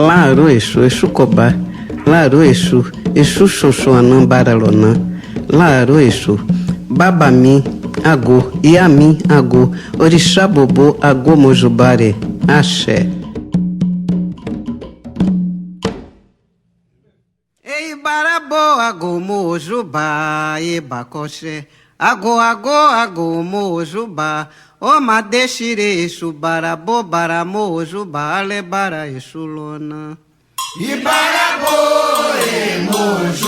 Laro Exu, Exu Cobá, Laro Exu, Exu Xoxô Anã Baralonã, Laro Exu, Babami, Agô, Iami, Agô, Orixá Bobô, Agô Mojubare, Axé. Ei, Barabô, Agô Mojubá, Ebacoxé, Agô, Agô, Agô Mojubá, O Madexire, Exu Barabô, Baramojubá, Lebara Exu Lona. Ibarabô, Moju.